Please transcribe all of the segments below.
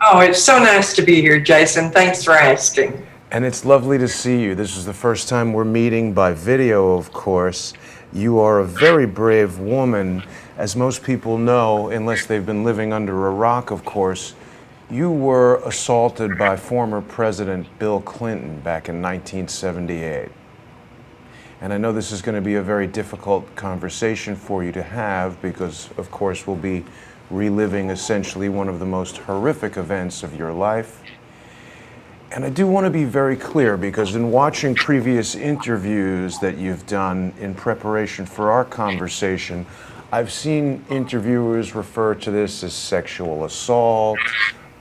Oh, it's so nice to be here, Jason. Thanks for asking. And it's lovely to see you. This is the first time we're meeting by video, of course. You are a very brave woman. As most people know, unless they've been living under a rock, of course, you were assaulted by former President Bill Clinton back in 1978. And I know this is going to be a very difficult conversation for you to have because, of course, we'll be reliving essentially one of the most horrific events of your life. And I do want to be very clear because in watching previous interviews that you've done in preparation for our conversation, I've seen interviewers refer to this as sexual assault,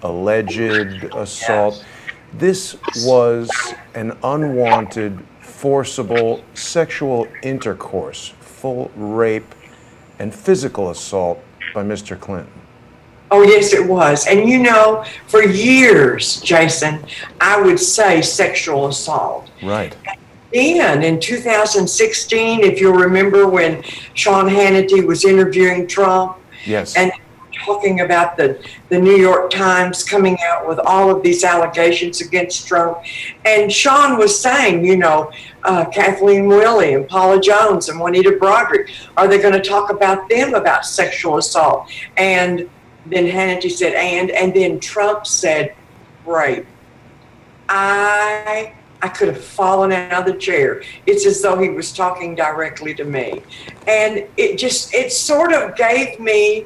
alleged assault. This was an unwanted, forcible sexual intercourse, full rape and physical assault by Mr. Clinton. Oh, yes, it was. And for years, Jason, I would say sexual assault. Right. Then in 2016, if you'll remember when Sean Hannity was interviewing Trump. Yes. And talking about the New York Times coming out with all of these allegations against Trump. And Sean was saying, Kathleen Willey and Paula Jones and Juanita Broaddrick, are they going to talk about them about sexual assault? And then Hannity said, and then Trump said, rape. I could have fallen out of the chair. It's as though he was talking directly to me. And it sort of gave me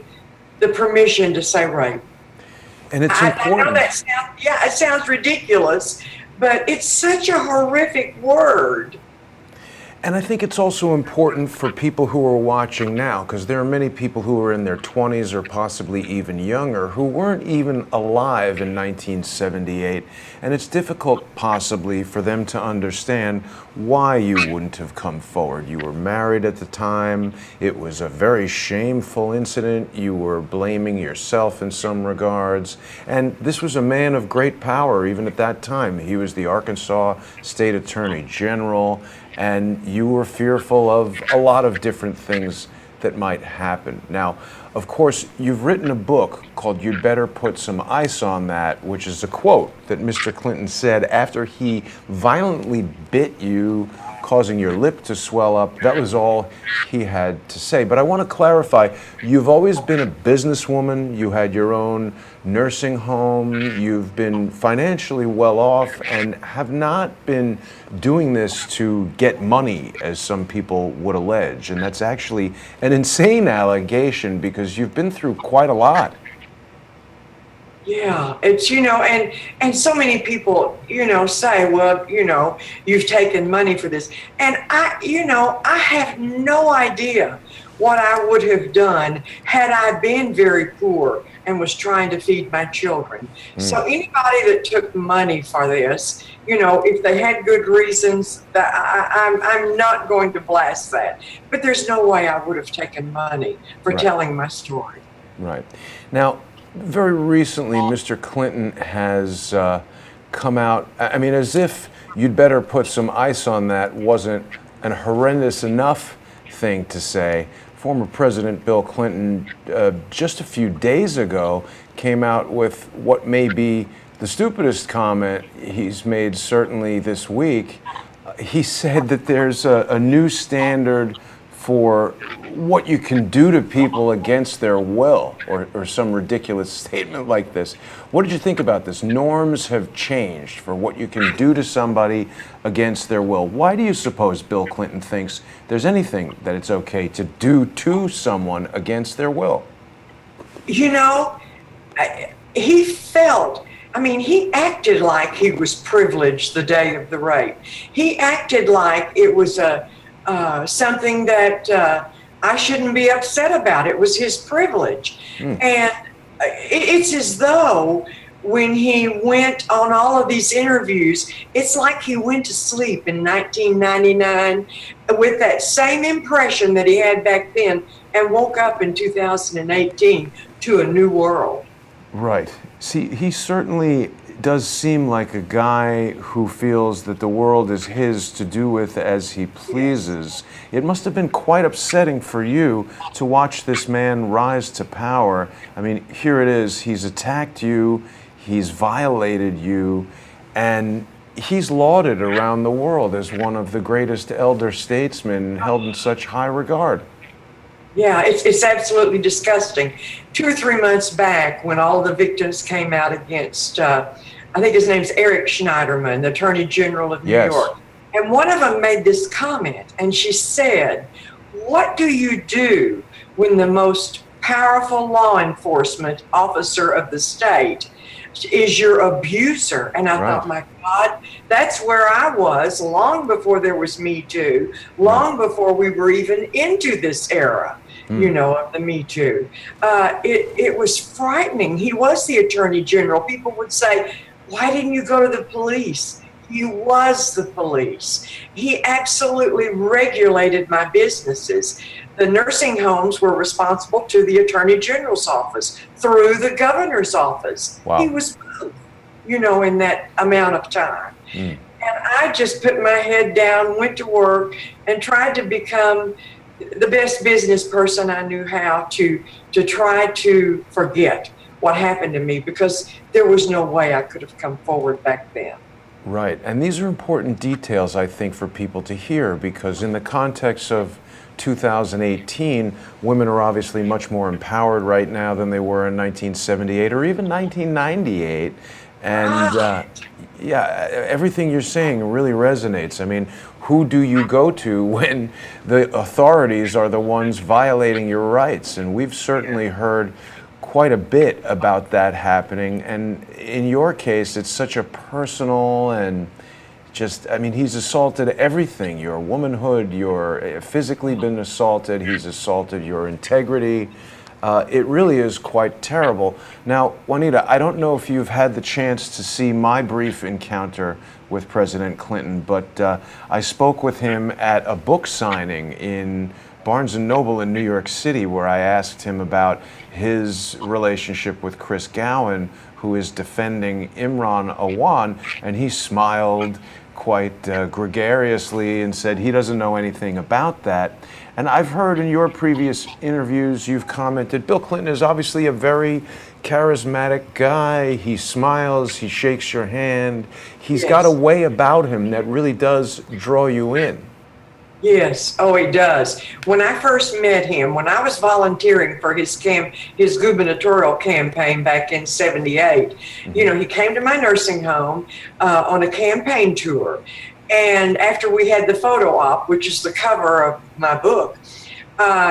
the permission to say rape. And it's important. I know it sounds ridiculous, but it's such a horrific word. And I think it's also important for people who are watching now, because there are many people who are in their 20s or possibly even younger who weren't even alive in 1978. And it's difficult possibly for them to understand why you wouldn't have come forward. You were married at the time. It was a very shameful incident. You were blaming yourself in some regards. And this was a man of great power even at that time. He was the Arkansas State Attorney General. And you were fearful of a lot of different things that might happen. Now, of course, you've written a book called You'd Better Put Some Ice on That, which is a quote that Mr. Clinton said after he violently bit you, causing your lip to swell up. That was all he had to say. But I want to clarify, you've always been a businesswoman. You had your own nursing home. You've been financially well off and have not been doing this to get money, as some people would allege. And that's actually an insane allegation because you've been through quite a lot. Yeah, it's, and so many people, say, well, you've taken money for this. And I have no idea what I would have done had I been very poor and was trying to feed my children. So anybody that took money for this, if they had good reasons, I'm not going to blast that. But there's no way I would have taken money for telling my story. Right. Now, very recently, Mr. Clinton has come out, as if You'd Better Put Some Ice on That wasn't an horrendous enough thing to say. Former President Bill Clinton, just a few days ago, came out with what may be the stupidest comment he's made certainly this week. He said that there's a new standard for what you can do to people against their will, or some ridiculous statement like this. What did you think about this? Norms have changed for what you can do to somebody against their will. Why do you suppose Bill Clinton thinks there's anything that it's okay to do to someone against their will? He acted like he was privileged the day of the rape. He acted like it was something that I shouldn't be upset about. It was his privilege. And it's as though when he went on all of these interviews, it's like he went to sleep in 1999 with that same impression that he had back then and woke up in 2018 to a new world. Right. See, he certainly does seem like a guy who feels that the world is his to do with as he pleases. It must have been quite upsetting for you to watch this man rise to power. Here it is. He's attacked you. he's violated you, and he's lauded around the world as one of the greatest elder statesmen held in such high regard. Yeah, it's absolutely disgusting. 2 or 3 months back, when all the victims came out against, I think his name's Eric Schneiderman, the Attorney General of New Yes. York, and one of them made this comment, and she said, "What do you do when the most powerful law enforcement officer of the state is your abuser?" And I thought, my God, that's where I was long before there was Me Too, long before we were even into this era, you know, of the Me Too. It was frightening. He was the Attorney General. People would say, "Why didn't you go to the police?" He was the police. He absolutely regulated my businesses. The nursing homes were responsible to the Attorney General's office through the governor's office. Wow. He was both, you know, in that amount of time. And I just put my head down, went to work, and tried to become the best business person I knew how to try to forget what happened to me, because there was no way I could have come forward back then. Right, and these are important details, I think, for people to hear, because in the context of 2018, women are obviously much more empowered right now than they were in 1978 or even 1998. And yeah, everything you're saying really resonates. I mean, who do you go to when the authorities are the ones violating your rights? And we've certainly heard quite a bit about that happening. And in your case, it's such a personal and just, I mean, he's assaulted everything, your womanhood, you're physically been assaulted, he's assaulted your integrity. It really is quite terrible. Now, Juanita, I don't know if you've had the chance to see my brief encounter with President Clinton, but I spoke with him at a book signing in Barnes & Noble in New York City, where I asked him about his relationship with Chris Gowan, who is defending Imran Awan, and he smiled quite gregariously and said he doesn't know anything about that. And I've heard in your previous interviews you've commented, Bill Clinton is obviously a very charismatic guy. He smiles, he shakes your hand. He's got a way about him that really does draw you in. Yes, oh, he does. When I first met him, when I was volunteering for his gubernatorial campaign back in '78, you know, he came to my nursing home on a campaign tour. And after we had the photo op, which is the cover of my book,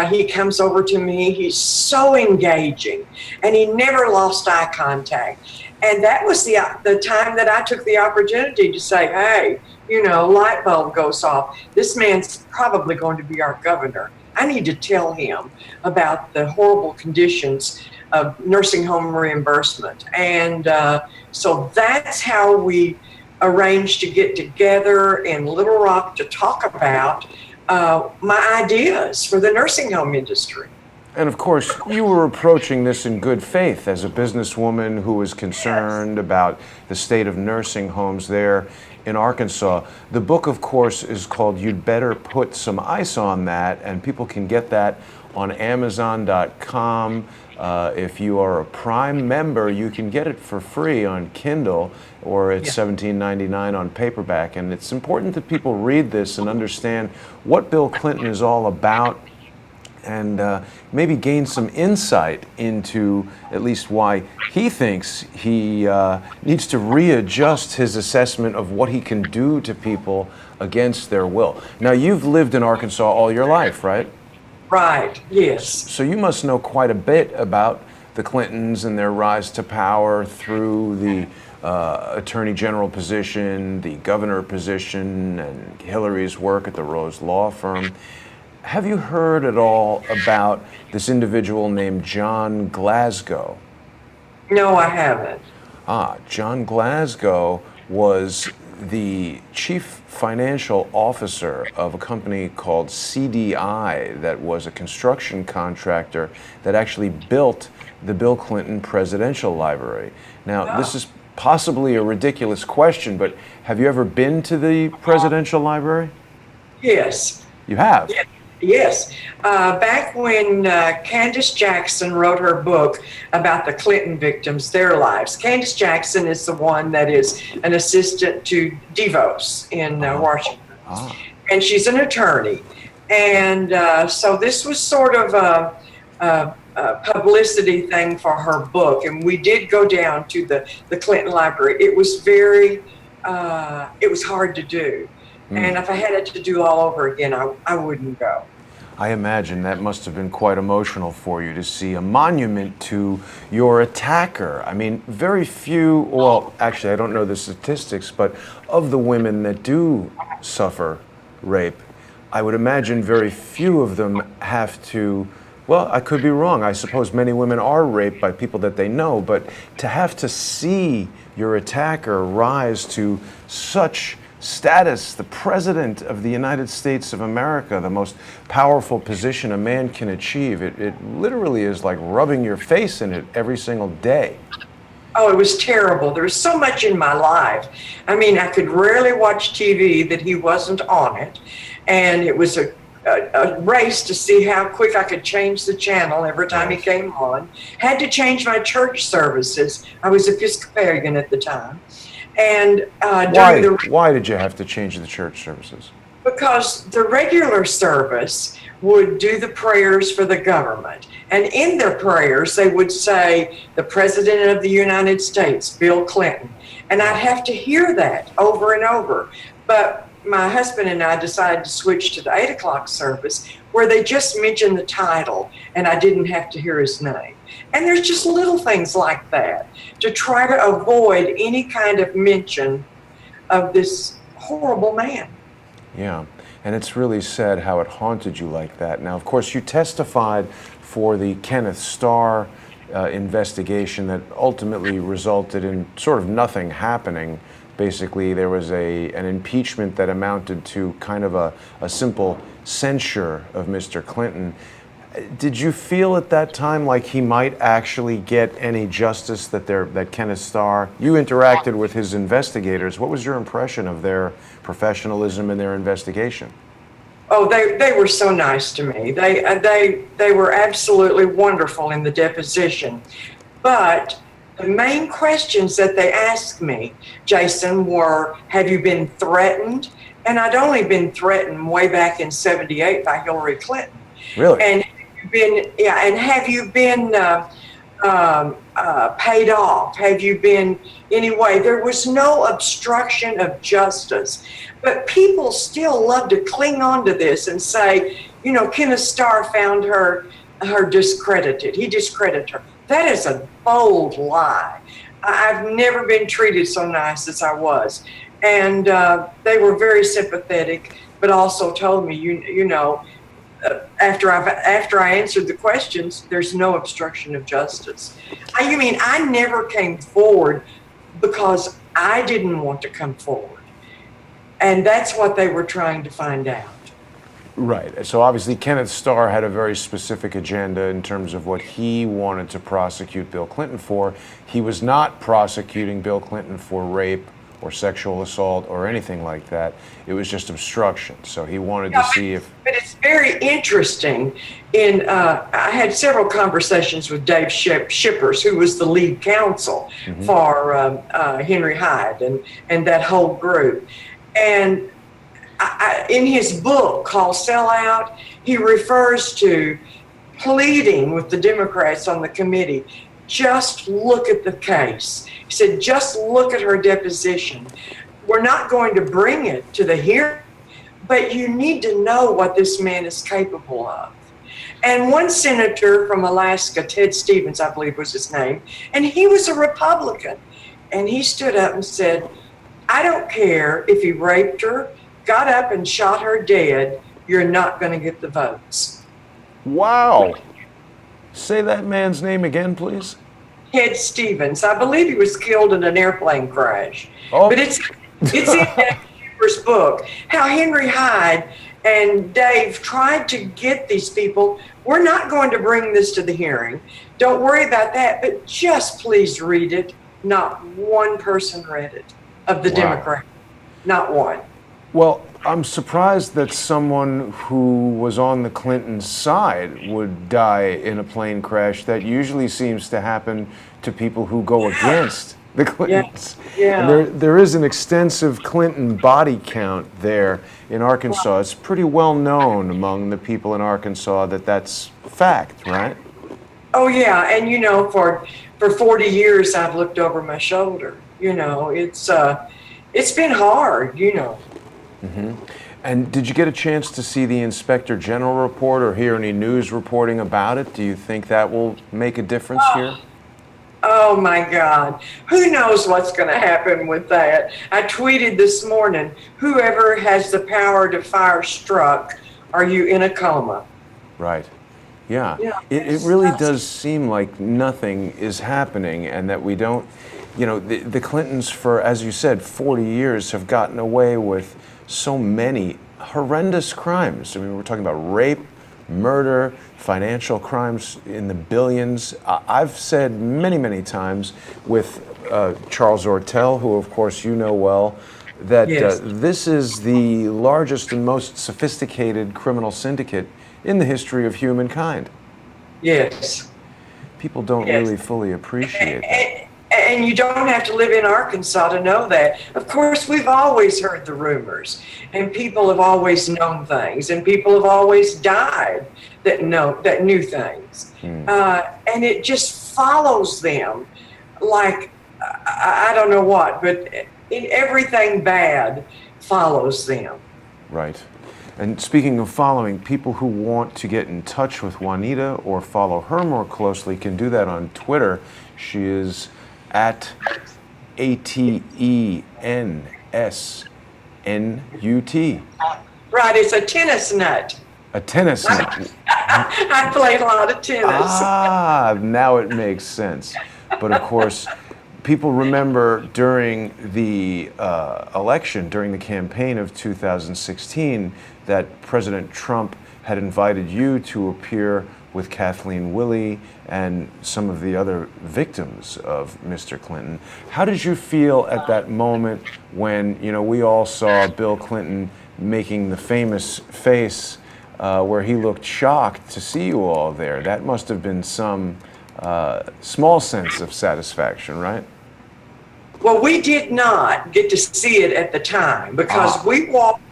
he comes over to me. He's so engaging, and he never lost eye contact. And that was the time that I took the opportunity to say, hey, you know, light bulb goes off. This man's probably going to be our governor. I need to tell him about the horrible conditions of nursing home reimbursement. And so that's how we arranged to get together in Little Rock to talk about my ideas for the nursing home industry. And of course, you were approaching this in good faith as a businesswoman who was concerned about the state of nursing homes there in Arkansas. The book, of course, is called You'd Better Put Some Ice on That, and people can get that on Amazon.com. If you are a Prime member, you can get it for free on Kindle, or it's $17.99 on paperback. And it's important that people read this and understand what Bill Clinton is all about, and maybe gain some insight into at least why he thinks he needs to readjust his assessment of what he can do to people against their will. Now, you've lived in Arkansas all your life, right? Right, yes. So you must know quite a bit about the Clintons and their rise to power through the Attorney General position, the governor position, and Hillary's work at the Rose Law Firm. Have you heard at all about this individual named John Glasgow? No, I haven't. John Glasgow was the chief financial officer of a company called CDI that was a construction contractor that actually built the Bill Clinton Presidential Library. Now, this is possibly a ridiculous question, but have you ever been to the Presidential Library? Yes. You have? Yes. Back when Candace Jackson wrote her book about the Clinton victims, their lives. Candace Jackson is the one that is an assistant to DeVos in Washington. Ah, And she's an attorney. And so this was sort of a publicity thing for her book. And we did go down to the Clinton Library. It was it was hard to do. And if I had it to do all over again, I wouldn't go. I imagine that must have been quite emotional for you to see a monument to your attacker. I mean, very few, well, actually, I don't know the statistics, but of the women that do suffer rape, I would imagine very few of them have to, well, I could be wrong. I suppose many women are raped by people that they know, but to have to see your attacker rise to such status, the President of the United States of America, the most powerful position a man can achieve, it literally is like rubbing your face in it every single day. Oh, it was terrible. There was so much in my life. I mean, I could rarely watch TV that he wasn't on it. And it was a race to see how quick I could change the channel every time he came on. Had to change my church services. I was Episcopalian at the time. And Why did you have to change the church services? because the regular service would do the prayers for the government. And in their prayers, they would say, the President of the United States, Bill Clinton. And I'd have to hear that over and over. But my husband and I decided to switch to the 8 o'clock service where they just mentioned the title and I didn't have to hear his name. And there's just little things like that to try to avoid any kind of mention of this horrible man. Yeah, and it's really sad how it haunted you like that. Now, of course, you testified for the Kenneth Starr investigation that ultimately resulted in sort of nothing happening. Basically, there was an impeachment that amounted to kind of a simple censure of Mr. Clinton. Did you feel at that time like he might actually get any justice, that Kenneth Starr, you interacted with his investigators. What was your impression of their professionalism in their investigation? Oh, they were so nice to me. They were absolutely wonderful in the deposition. But the main questions that they asked me, Jason, were, have you been threatened? And I'd only been threatened way back in '78 by Hillary Clinton. Really? And have you been paid off? Have you been anyway? There was no obstruction of justice, but people still love to cling on to this and say, you know, Kenneth Starr found her discredited. He discredited her. That is a bold lie. I've never been treated so nice as I was, and they were very sympathetic, but also told me, you know. After I answered the questions, there's no obstruction of justice. I never came forward because I didn't want to come forward. And that's what they were trying to find out. Right. So obviously Kenneth Starr had a very specific agenda in terms of what he wanted to prosecute Bill Clinton for. He was not prosecuting Bill Clinton for rape or sexual assault or anything like that. It was just obstruction. So he wanted to see if... But it's very interesting. I had several conversations with Dave Shippers, who was the lead counsel for Henry Hyde and that whole group. And in his book called Sellout, he refers to pleading with the Democrats on the committee, just look at the case. He said, just look at her deposition. We're not going to bring it to the hearing, but you need to know what this man is capable of. And one senator from Alaska, Ted Stevens, I believe was his name, and he was a Republican. And he stood up and said, I don't care if he raped her, got up and shot her dead, you're not going to get the votes. Wow. Say that man's name again, please. Ted Stevens. I believe he was killed in an airplane crash. Oh. But it's in Dave Shipper's book, how Henry Hyde and Dave tried to get these people. We're not going to bring this to the hearing. Don't worry about that, but just please read it. Not one person read it of the Democrat. Not one. Well, I'm surprised that someone who was on the Clinton side would die in a plane crash. That usually seems to happen to people who go against the Yeah, Clintons. And yeah. there is an extensive Clinton body count there in Arkansas. It's pretty well known among the people in Arkansas that that's fact, right? Oh yeah, and for 40 years I've looked over my shoulder. It's been hard. And did you get a chance to see the Inspector General report or hear any news reporting about it? Do you think that will make a difference here? Oh my God. Who knows what's going to happen with that? I tweeted this morning, whoever has the power to fire Strzok, are you in a coma? Right. Yeah. Yeah, It really does seem like nothing is happening and that we don't, the Clintons for, as you said, 40 years have gotten away with so many horrendous crimes. I mean, we're talking about rape, murder, financial crimes in the billions. I've said many, many times with Charles Ortel, who of course you know well, that Yes. this is the largest and most sophisticated criminal syndicate in the history of humankind. Yes. People don't Yes. really fully appreciate that. And you don't have to live in Arkansas to know that. Of course, we've always heard the rumors, and people have always known things, and people have always died that knew things, and it just follows them, like I don't know what, but everything bad follows them. Right. And speaking of following, people who want to get in touch with Juanita or follow her more closely can do that on Twitter. She is at ATENSNUT. Right, it's a tennis nut. A tennis nut. I played a lot of tennis. Ah, now it makes sense. But of course, people remember during the election, during the campaign of 2016, that President Trump had invited you to appear with Kathleen Willey and some of the other victims of Mr. Clinton. How did you feel at that moment when, we all saw Bill Clinton making the famous face where he looked shocked to see you all there? That must have been some small sense of satisfaction, right? Well, we did not get to see it at the time because we walked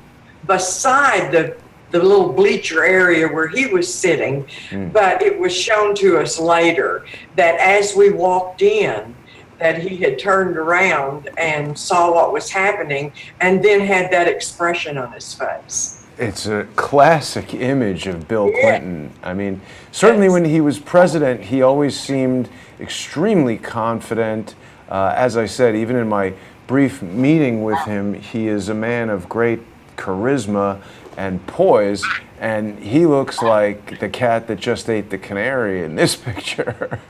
beside the little bleacher area where he was sitting, but it was shown to us later that as we walked in, that he had turned around and saw what was happening and then had that expression on his face. It's a classic image of Bill Clinton. I mean, certainly when he was president, he always seemed extremely confident. As I said, even in my brief meeting with him, he is a man of great charisma and poise, and he looks like the cat that just ate the canary in this picture.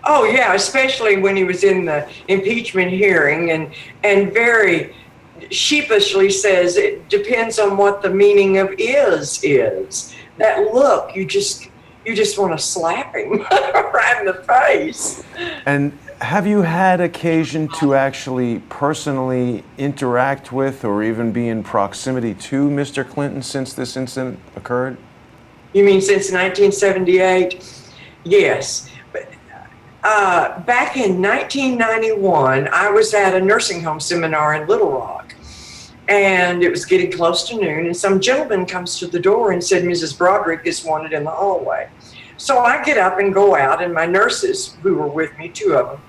Oh yeah, especially when he was in the impeachment hearing and very sheepishly says it depends on what the meaning of is. That look, you just want to slap him right in the face. And have you had occasion to actually personally interact with or even be in proximity to Mr. Clinton since this incident occurred? You mean since 1978? Yes. Back in 1991, I was at a nursing home seminar in Little Rock, and it was getting close to noon, and some gentleman comes to the door and said, Mrs. Broaddrick is wanted in the hallway. So I get up and go out, and my nurses, who were with me, two of them,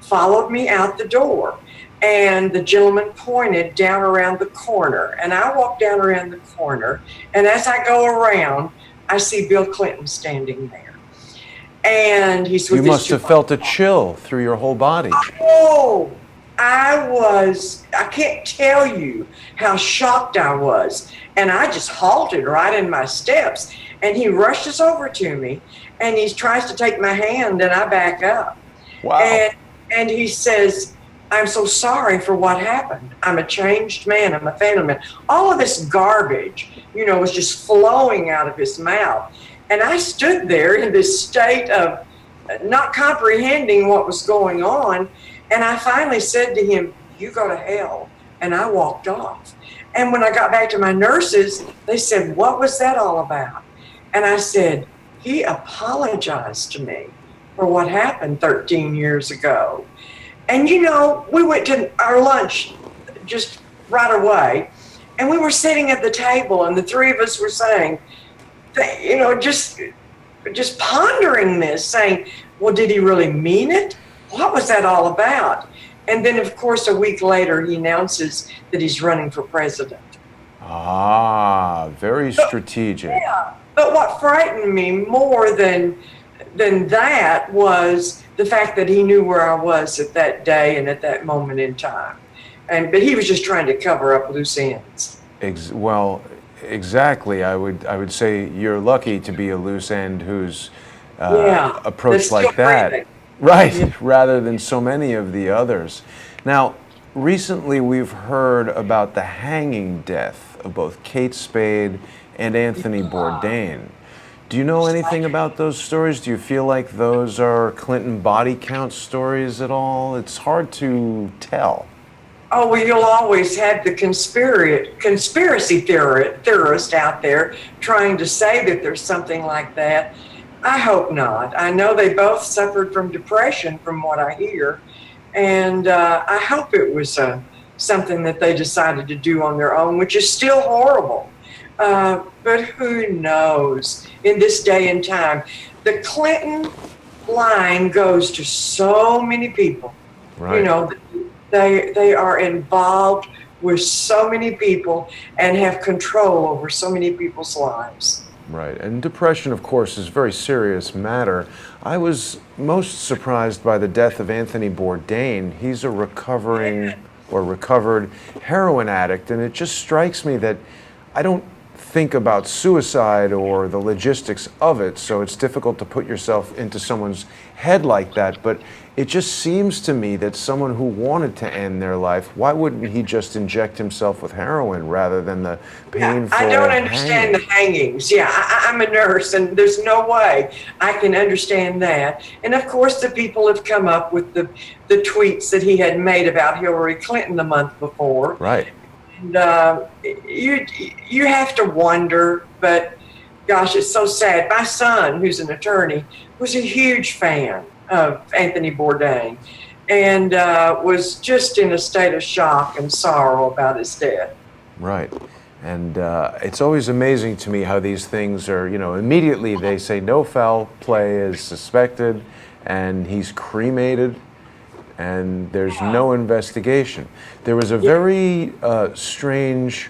followed me out the door. And the gentleman pointed down around the corner, and I walked down around the corner, and as I go around, I see Bill Clinton standing there. And he's with You must have felt a chill through your whole body. Oh, I can't tell you how shocked I was. And I just halted right in my steps. And he rushes over to me and he tries to take my hand and I back up. Wow. And he says, I'm so sorry for what happened. I'm a changed man. I'm a family man. All of this garbage, was just flowing out of his mouth. And I stood there in this state of not comprehending what was going on. And I finally said to him, you go to hell. And I walked off. And when I got back to my nurses, they said, "What was that all about?" And I said, "He apologized to me for what happened 13 years ago." And we went to our lunch just right away, and we were sitting at the table, and the three of us were saying, just pondering this, saying, "Well, did he really mean it? What was that all about?" And then, of course, a week later, he announces that he's running for president. Ah, very strategic. Yeah, but what frightened me more than that was the fact that he knew where I was at that day and at that moment in time, but he was just trying to cover up loose ends. Well, exactly. I would say you're lucky to be a loose end who's Yeah, approached that's like still that, breathing. right? Yeah. Rather than so many of the others. Now, recently we've heard about the hanging death of both Kate Spade and Anthony Bourdain. Do you know anything about those stories? Do you feel like those are Clinton body count stories at all? It's hard to tell. Oh, well, you'll always have the conspiracy theorist out there trying to say that there's something like that. I hope not. I know they both suffered from depression, from what I hear, and I hope it was something that they decided to do on their own, which is still horrible. But who knows in this day and time? The Clinton line goes to so many people. Right. They are involved with so many people and have control over so many people's lives. Right. And depression, of course, is a very serious matter. I was most surprised by the death of Anthony Bourdain. He's a recovered heroin addict, and it just strikes me that I don't think about suicide or the logistics of it, so it's difficult to put yourself into someone's head like that. But it just seems to me that someone who wanted to end their life, why wouldn't he just inject himself with heroin rather than the painful I don't understand the hangings. Yeah, I'm a nurse, and there's no way I can understand that. And of course, the people have come up with the tweets that he had made about Hillary Clinton the month before. Right. And you have to wonder, but gosh, it's so sad. My son, who's an attorney, was a huge fan of Anthony Bourdain, and was just in a state of shock and sorrow about his death. Right. And it's always amazing to me how these things are, immediately they say no foul play is suspected, and he's cremated, and there's no investigation. There was a very strange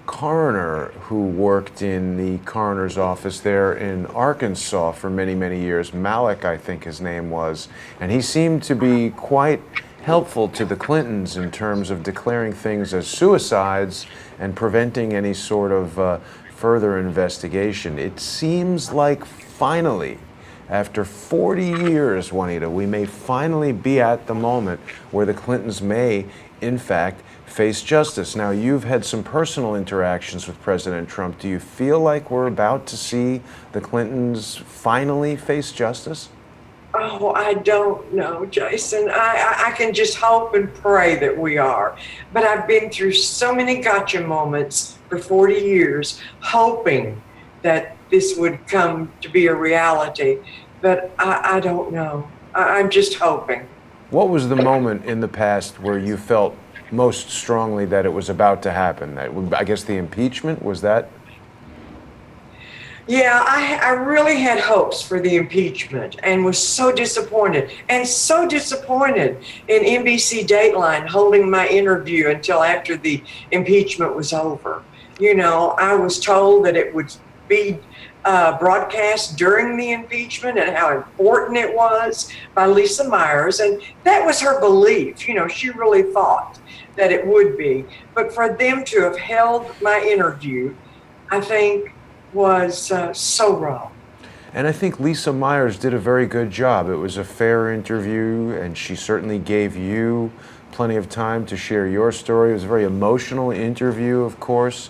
coroner who worked in the coroner's office there in Arkansas for many, many years. Malik, I think his name was. And he seemed to be quite helpful to the Clintons in terms of declaring things as suicides and preventing any sort of further investigation. It seems like finally, after 40 years, Juanita, we may finally be at the moment where the Clintons may, in fact, face justice. Now, you've had some personal interactions with President Trump. Do you feel like we're about to see the Clintons finally face justice? Oh, I don't know, Jason. I can just hope and pray that we are. But I've been through so many gotcha moments for 40 years, hoping that this would come to be a reality. But I don't know. I'm just hoping. What was the moment in the past where you felt most strongly that it was about to happen? I guess the impeachment, was that? Yeah, I really had hopes for the impeachment and was so disappointed in NBC Dateline holding my interview until after the impeachment was over. I was told that it would be broadcast during the impeachment and how important it was by Lisa Myers. And that was her belief. She really thought that it would be. But for them to have held my interview, I think was so wrong. And I think Lisa Myers did a very good job. It was a fair interview, and she certainly gave you plenty of time to share your story. It was a very emotional interview, of course.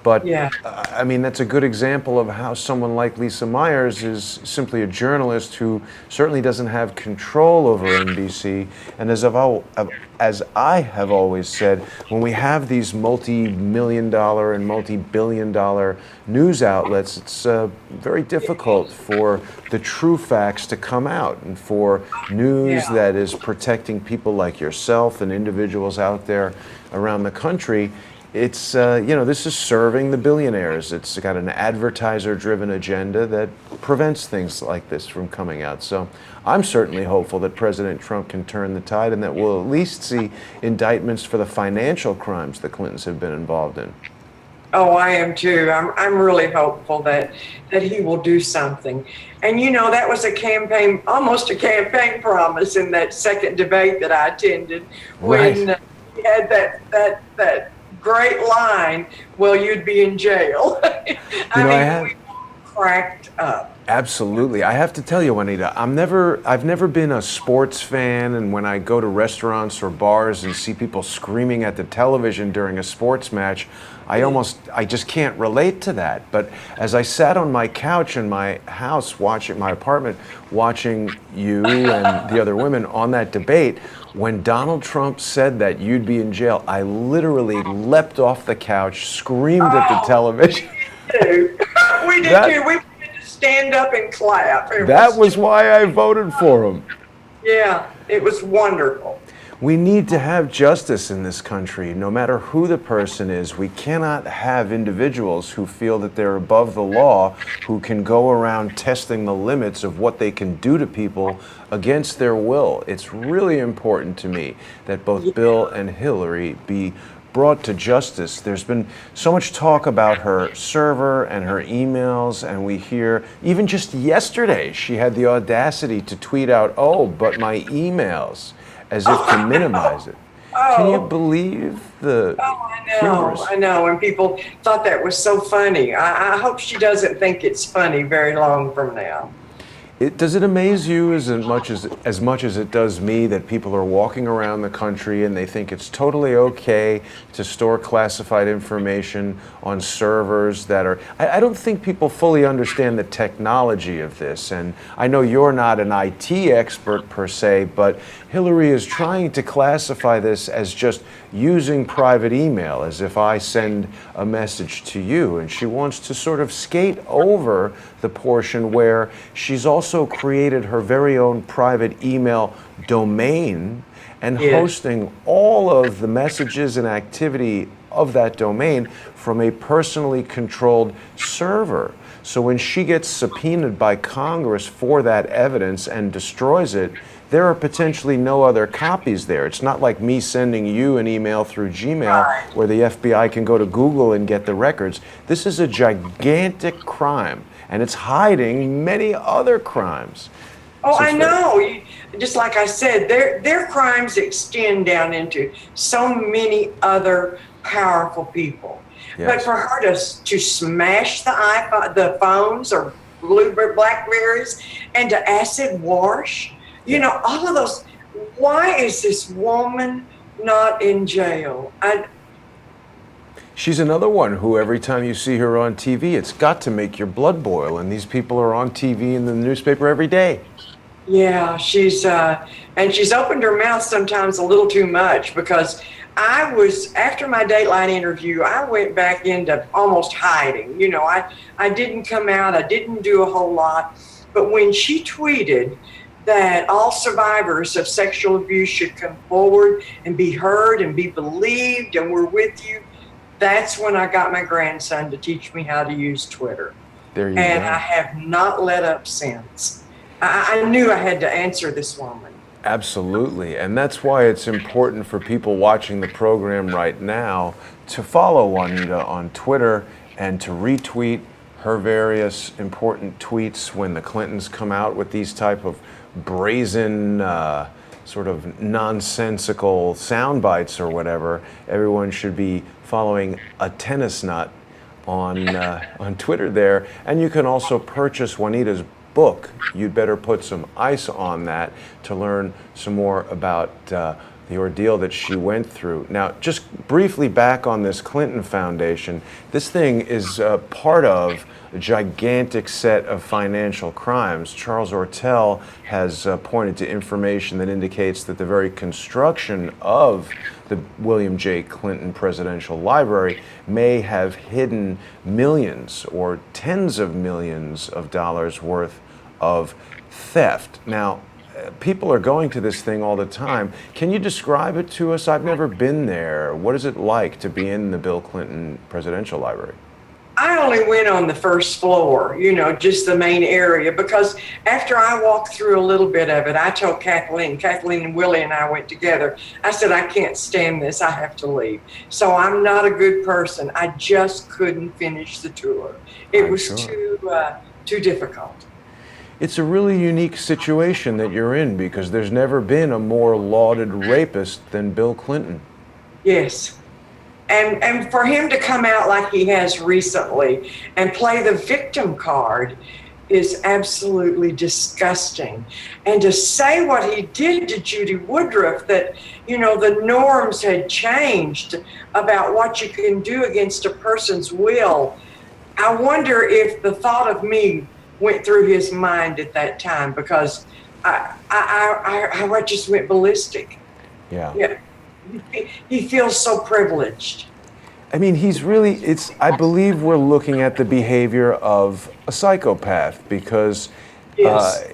But Yeah. I mean, that's a good example of how someone like Lisa Myers is simply a journalist who certainly doesn't have control over NBC. And as I have always said, when we have these multi-million-dollar and multi-billion-dollar news outlets, it's very difficult for the true facts to come out, and for news Yeah. that is protecting people like yourself and individuals out there around the country. It's, this is serving the billionaires. It's got an advertiser-driven agenda that prevents things like this from coming out. So I'm certainly hopeful that President Trump can turn the tide, and that we'll at least see indictments for the financial crimes the Clintons have been involved in. Oh, I am too. I'm really hopeful that he will do something. And that was almost a campaign promise in that second debate that I attended, when Right. he had that great line, "Well, you'd be in jail." We cracked up. Absolutely. I have to tell you, Juanita, I've never been a sports fan, and when I go to restaurants or bars and see people screaming at the television during a sports match, I just can't relate to that. But as I sat on my couch in my house, my apartment, watching you and the other women on that debate, when Donald Trump said that you'd be in jail, I literally leapt off the couch, screamed at the television. We did too. We wanted to stand up and clap. That was why I voted for him. Yeah, it was wonderful. We need to have justice in this country, no matter who the person is. We cannot have individuals who feel that they're above the law, who can go around testing the limits of what they can do to people against their will. It's really important to me that both Bill and Hillary be brought to justice. There's been so much talk about her server and her emails, and we hear, even just yesterday, she had the audacity to tweet out, "Oh, but my emails," as if to minimize it. Can you believe the hubris? I know, and people thought that was so funny. I hope she doesn't think it's funny very long from now. Does it amaze you as much as it does me that people are walking around the country and they think it's totally okay to store classified information on servers that are... I don't think people fully understand the technology of this, and I know you're not an IT expert per se, but Hillary is trying to classify this as just using private email, as if I send a message to you, and she wants to sort of skate over the portion where she's also created her very own private email domain and hosting all of the messages and activity of that domain from a personally controlled server. So when she gets subpoenaed by Congress for that evidence and destroys it, there are potentially no other copies there. It's not like me sending you an email through Gmail where the FBI can go to Google and get the records. This is a gigantic crime, and it's hiding many other crimes. Oh, I know. Just like I said, their crimes extend down into so many other powerful people. Yes. But for her to smash the phones or Blackberries and to acid wash, all of those. Why is this woman not in jail? She's another one who every time you see her on TV, it's got to make your blood boil. And these people are on TV and the newspaper every day. Yeah, she's opened her mouth sometimes a little too much, because after my Dateline interview, I went back into almost hiding. I didn't come out, I didn't do a whole lot. But when she tweeted that all survivors of sexual abuse should come forward and be heard and be believed, and we're with you, that's when I got my grandson to teach me how to use Twitter. There you go. And I have not let up since. I knew I had to answer this woman. Absolutely, and that's why it's important for people watching the program right now to follow Juanita on Twitter and to retweet her various important tweets when the Clintons come out with these type of brazen, sort of nonsensical sound bites or whatever. Everyone should be following a tennis nut on Twitter there, and you can also purchase Juanita's book, You'd Better Put Some Ice on That, to learn some more about the ordeal that she went through. Now, just briefly back on this Clinton Foundation, this thing is part of a gigantic set of financial crimes. Charles Ortel has pointed to information that indicates that the very construction of the William J. Clinton Presidential Library may have hidden millions or tens of millions of dollars worth of theft. Now, people are going to this thing all the time. Can you describe it to us? I've never been there. What is it like to be in the Bill Clinton Presidential Library? I only went on the first floor, just the main area, because after I walked through a little bit of it, I told Kathleen and Willie and I went together. I said, I can't stand this. I have to leave. So I'm not a good person. I just couldn't finish the tour. It was too difficult. It's a really unique situation that you're in because there's never been a more lauded rapist than Bill Clinton. Yes. And for him to come out like he has recently and play the victim card is absolutely disgusting. And to say what he did to Judy Woodruff, that, the norms had changed about what you can do against a person's will. I wonder if the thought of me went through his mind at that time, because I just went ballistic. Yeah. He feels so privileged. I mean, I believe we're looking at the behavior of a psychopath because Yes.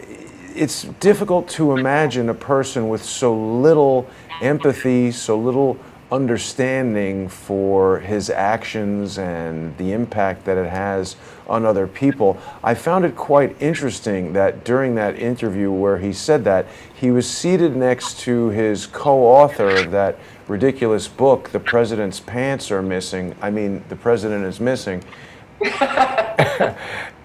It's difficult to imagine a person with so little empathy, so little understanding for his actions and the impact that it has on other people. I found it quite interesting that during that interview where he said that, he was seated next to his co-author of that ridiculous book, The President's Pants Are Missing. I mean, the president is missing.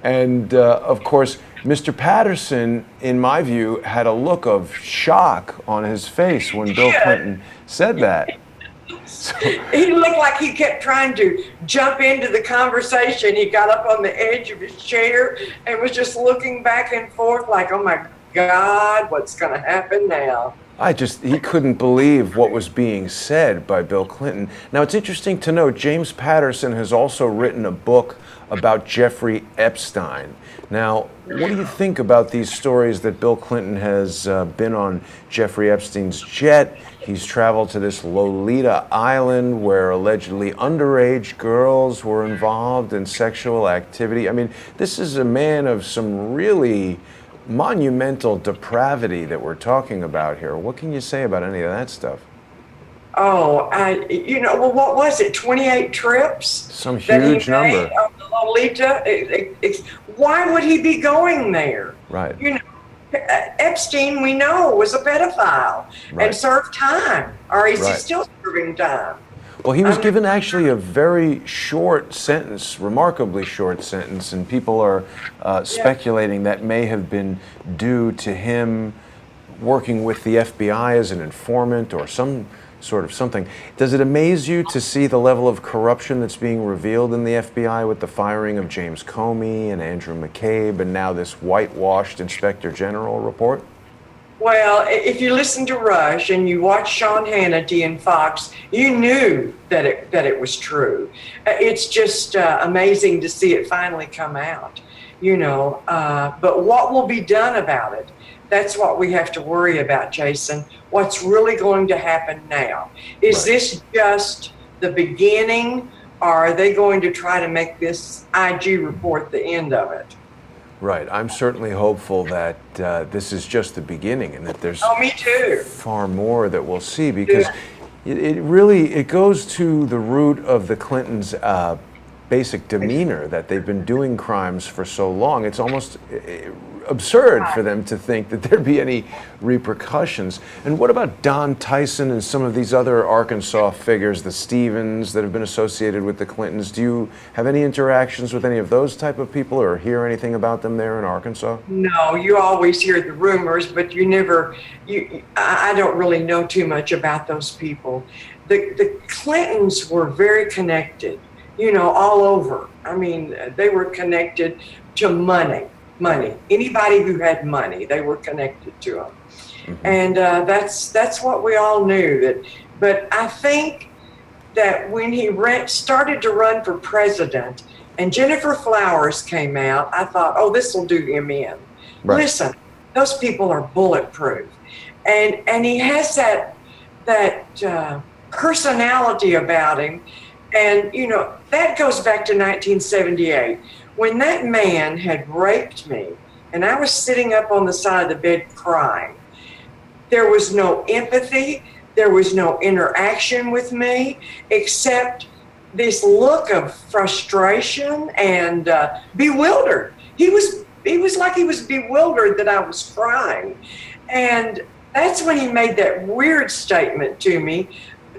And of course, Mr. Patterson, in my view, had a look of shock on his face when Bill Clinton said that. So, he looked like he kept trying to jump into the conversation. He got up on the edge of his chair and was just looking back and forth like, oh my God, what's going to happen now? he couldn't believe what was being said by Bill Clinton. Now, it's interesting to note, James Patterson has also written a book about Jeffrey Epstein. Now, what do you think about these stories that Bill Clinton has been on Jeffrey Epstein's jet? He's traveled to this Lolita Island where allegedly underage girls were involved in sexual activity. I mean, this is a man of some really monumental depravity that we're talking about here. What can you say about any of that stuff? Oh, well, what was it? 28 trips? Some huge number. On the Lolita. Why would he be going there? Right. Epstein, we know, was a pedophile and served time. Or is he still serving time? Well, he was given actually a very short sentence, remarkably short sentence, and people are speculating that may have been due to him working with the FBI as an informant or some sort of something. Does it amaze you to see the level of corruption that's being revealed in the FBI with the firing of James Comey and Andrew McCabe and now this whitewashed Inspector General report? Well, if you listen to Rush and you watch Sean Hannity and Fox, you knew that it was true. It's just amazing to see it finally come out, but what will be done about it? That's what we have to worry about, Jason. What's really going to happen now? Is this just the beginning, or are they going to try to make this IG report the end of it? Right. I'm certainly hopeful that this is just the beginning and that there's me too. Far more that we'll see, because it goes to the root of the Clintons' basic demeanor, that they've been doing crimes for so long. It's almost absurd for them to think that there'd be any repercussions. And what about Don Tyson and some of these other Arkansas figures, the Stevens that have been associated with the Clintons? Do you have any interactions with any of those type of people or hear anything about them there in Arkansas? No, you always hear the rumors, but you never, I don't really know too much about those people. The Clintons were very connected, all over. I mean, they were connected to money. Anybody who had money, they were connected to them. And that's what we all knew. But I think that when he started to run for president and Jennifer Flowers came out, I thought, oh, this will do him in. Right. Listen, those people are bulletproof. And he has that personality about him. And, that goes back to 1978, when that man had raped me and I was sitting up on the side of the bed crying. There was no empathy. There was no interaction with me except this look of frustration and bewildered. He was like he was bewildered that I was crying. And that's when he made that weird statement to me,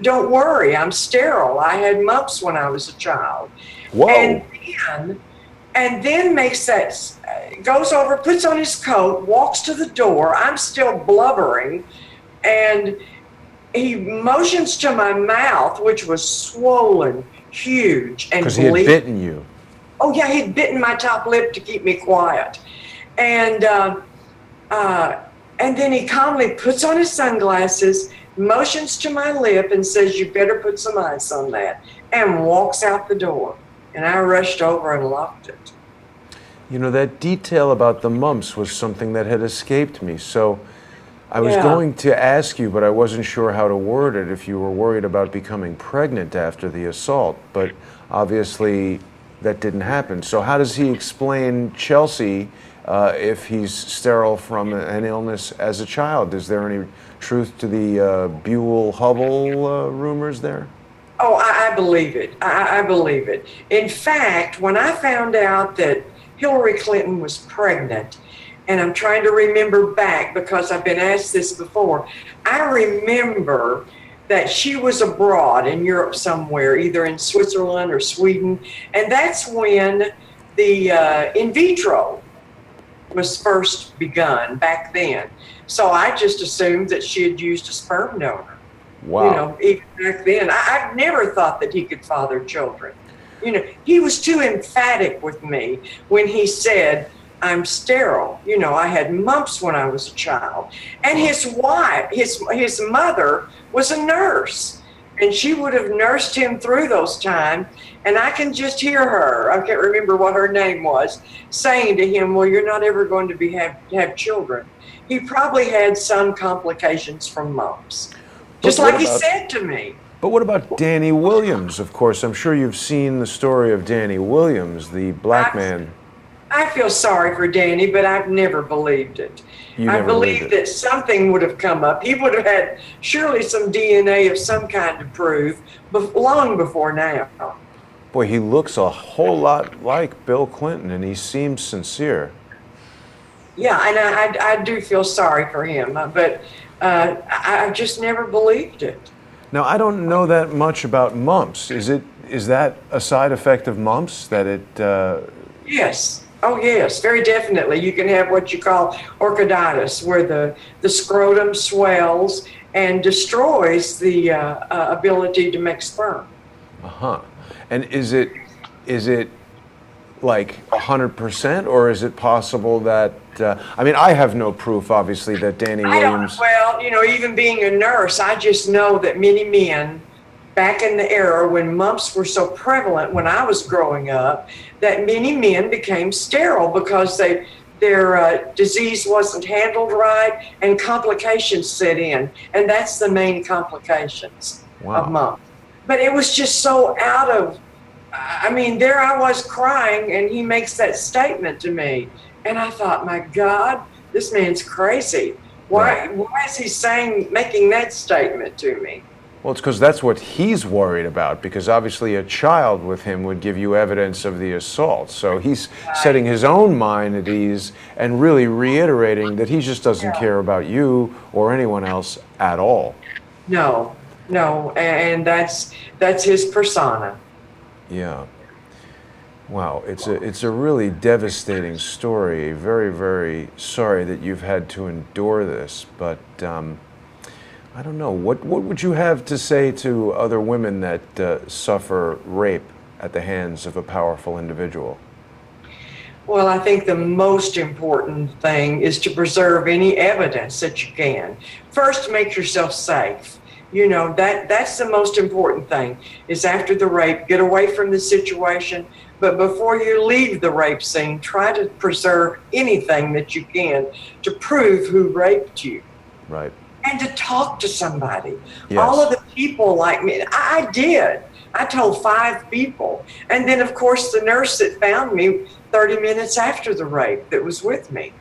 don't worry, I'm sterile. I had mumps when I was a child. Whoa. And then goes over, puts on his coat, walks to the door. I'm still blubbering. And he motions to my mouth, which was swollen, huge, and because he had bitten you. Oh, yeah, he'd bitten my top lip to keep me quiet. And then he calmly puts on his sunglasses, motions to my lip and says, you better put some ice on that, and walks out the door. And I rushed over and locked it. That detail about the mumps was something that had escaped me. So I was going to ask you, but I wasn't sure how to word it, if you were worried about becoming pregnant after the assault. But obviously that didn't happen. So how does he explain Chelsea if he's sterile from an illness as a child? Is there any truth to the Buell-Hubble rumors there? Oh, I believe it. I believe it. In fact, when I found out that Hillary Clinton was pregnant, and I'm trying to remember back because I've been asked this before, I remember that she was abroad in Europe somewhere, either in Switzerland or Sweden, and that's when the in vitro was first begun back then. So I just assumed that she had used a sperm donor. Wow. Even back then, I've never thought that he could father children. He was too emphatic with me when he said, I'm sterile. I had mumps when I was a child. And his wife, his mother was a nurse, and she would have nursed him through those times. And I can just hear her, I can't remember what her name was, saying to him, well, you're not ever going to have children. He probably had some complications from mumps. Just like he said to me. But what about Danny Williams? Of course, I'm sure you've seen the story of Danny Williams, the black man. I feel sorry for Danny, but I've never believed it. I believe that something would have come up. He would have had surely some DNA of some kind to prove long before now. Boy, he looks a whole lot like Bill Clinton, and he seems sincere. Yeah, and I do feel sorry for him, but I've just never believed it. Now, I don't know that much about mumps. Is that a side effect of mumps, that it... Yes. Oh, yes, very definitely. You can have what you call orchiditis, where the scrotum swells and destroys the ability to make sperm. Uh-huh. And is it like 100%, or is it possible that, I have no proof, obviously, that Danny Williams... Even being a nurse, I just know that many men back in the era when mumps were so prevalent when I was growing up, that many men became sterile because their disease wasn't handled right and complications set in. And that's the main complications of mumps. But it was just so out of... there I was crying, and he makes that statement to me. And I thought, my God, this man's crazy. Why is he making that statement to me? Well, it's because that's what he's worried about, because obviously a child with him would give you evidence of the assault. So he's setting his own mind at ease and really reiterating that he just doesn't care about you or anyone else at all. No, and that's his persona. Yeah. Wow, it's a really devastating story. Very, very sorry that you've had to endure this, but I don't know. What would you have to say to other women that suffer rape at the hands of a powerful individual? Well, I think the most important thing is to preserve any evidence that you can. First, make yourself safe. You know, that's the most important thing is after the rape, get away from the situation. But before you leave the rape scene, try to preserve anything that you can to prove who raped you. Right. And to talk to somebody. Yes. All of the people like me, I did. I told 5 people. And then, of course, the nurse that found me 30 minutes after the rape that was with me.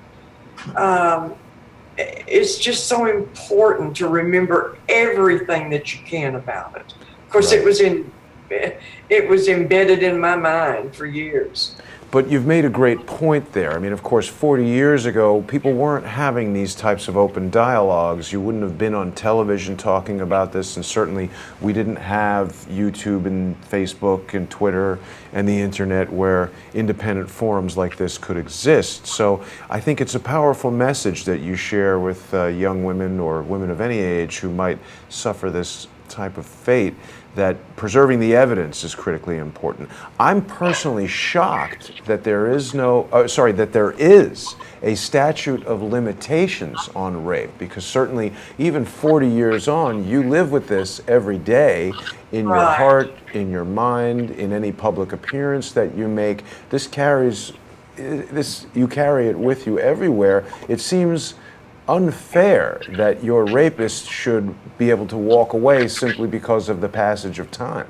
It's just so important to remember everything that you can about it. Of course, Right. it was embedded in my mind for years. But you've made a great point there. I mean, of course, 40 years ago, people weren't having these types of open dialogues. You wouldn't have been on television talking about this, and certainly we didn't have YouTube and Facebook and Twitter and the internet where independent forums like this could exist. So I think it's a powerful message that you share with young women or women of any age who might suffer this type of fate, that preserving the evidence is critically important. I'm personally shocked that there is a statute of limitations on rape, because certainly even 40 years on, you live with this every day in your Right. heart, in your mind, in any public appearance that you make. You carry it with you everywhere. It seems unfair that your rapist should be able to walk away simply because of the passage of time.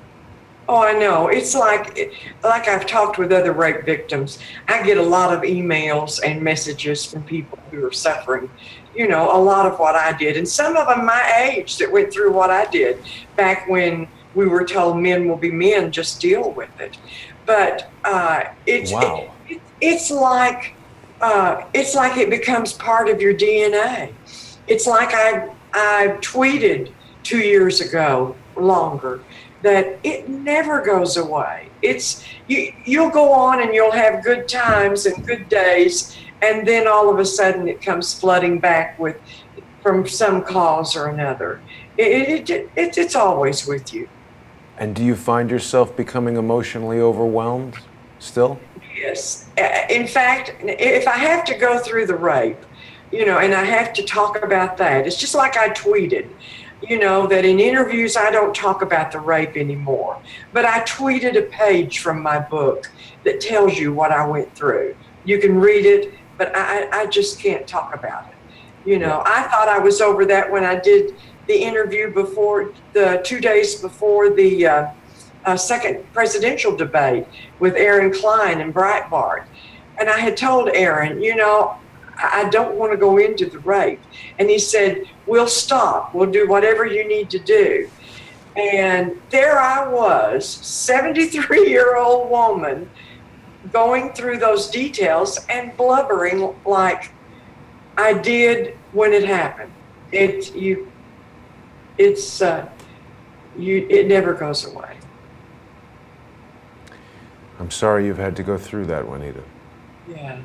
Oh, I know. It's like I've talked with other rape victims. I get a lot of emails and messages from people who are suffering, you know, a lot of what I did. And some of them my age that went through what I did back when we were told men will be men, just deal with it. But Wow. it's like it becomes part of your DNA. It's like I tweeted 2 years ago, longer, that it never goes away. You'll go on and you'll have good times and good days, and then all of a sudden it comes flooding back from some cause or another. It's always with you. And do you find yourself becoming emotionally overwhelmed still? Yes. In fact, if I have to go through the rape, you know, and I have to talk about that, it's just like I tweeted, you know, that in interviews I don't talk about the rape anymore. But I tweeted a page from my book that tells you what I went through. You can read it, but I just can't talk about it. You know, I thought I was over that when I did the interview 2 days before the second presidential debate with Aaron Klein and Breitbart. And I had told Aaron, you know, I don't want to go into the rape. And he said, we'll stop. We'll do whatever you need to do. And there I was, 73-year-old woman, going through those details and blubbering like I did when it happened. It never goes away. I'm sorry you've had to go through that, Juanita. Yeah.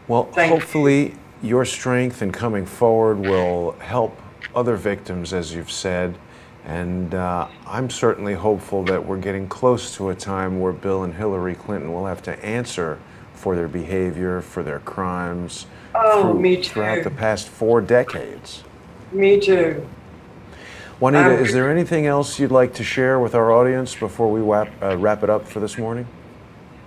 Well, Thank you. hopefully your strength in coming forward will help other victims, as you've said. And I'm certainly hopeful that we're getting close to a time where Bill and Hillary Clinton will have to answer for their behavior, for their crimes, Me too. throughout the past 4 decades. Me too. Juanita, is there anything else you'd like to share with our audience before we wrap it up for this morning?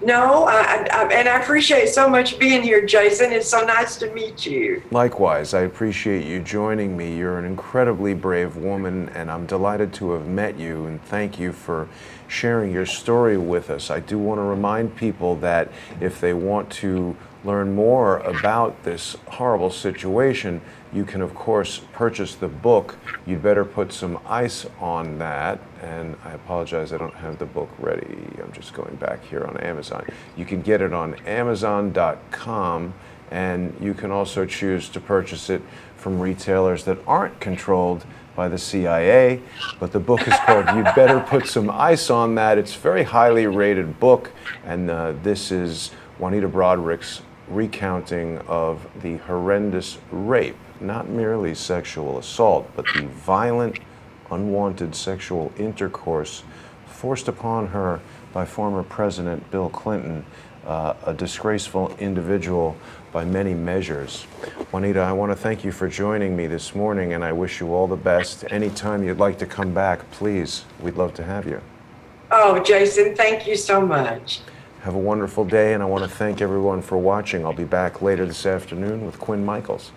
No, and I appreciate so much being here, Jason. It's so nice to meet you. Likewise, I appreciate you joining me. You're an incredibly brave woman, and I'm delighted to have met you, and thank you for sharing your story with us. I do want to remind people that if they want to learn more about this horrible situation, you can, of course, purchase the book. You'd better put some ice on that. And I apologize, I don't have the book ready. I'm just going back here on Amazon. You can get it on Amazon.com, and you can also choose to purchase it from retailers that aren't controlled by the CIA. But the book is called You'd Better Put Some Ice on That. It's a very highly rated book, and this is Juanita Broaddrick's recounting of the horrendous rape, not merely sexual assault, but the violent, unwanted sexual intercourse forced upon her by former President Bill Clinton a disgraceful individual by many measures. Juanita, I want to thank you for joining me this morning, and I wish you all the best. Anytime you'd like to come back, please, we'd love to have you. Oh, Jason, thank you so much. Have a wonderful day, and I want to thank everyone for watching. I'll be back later this afternoon with Quinn Michaels.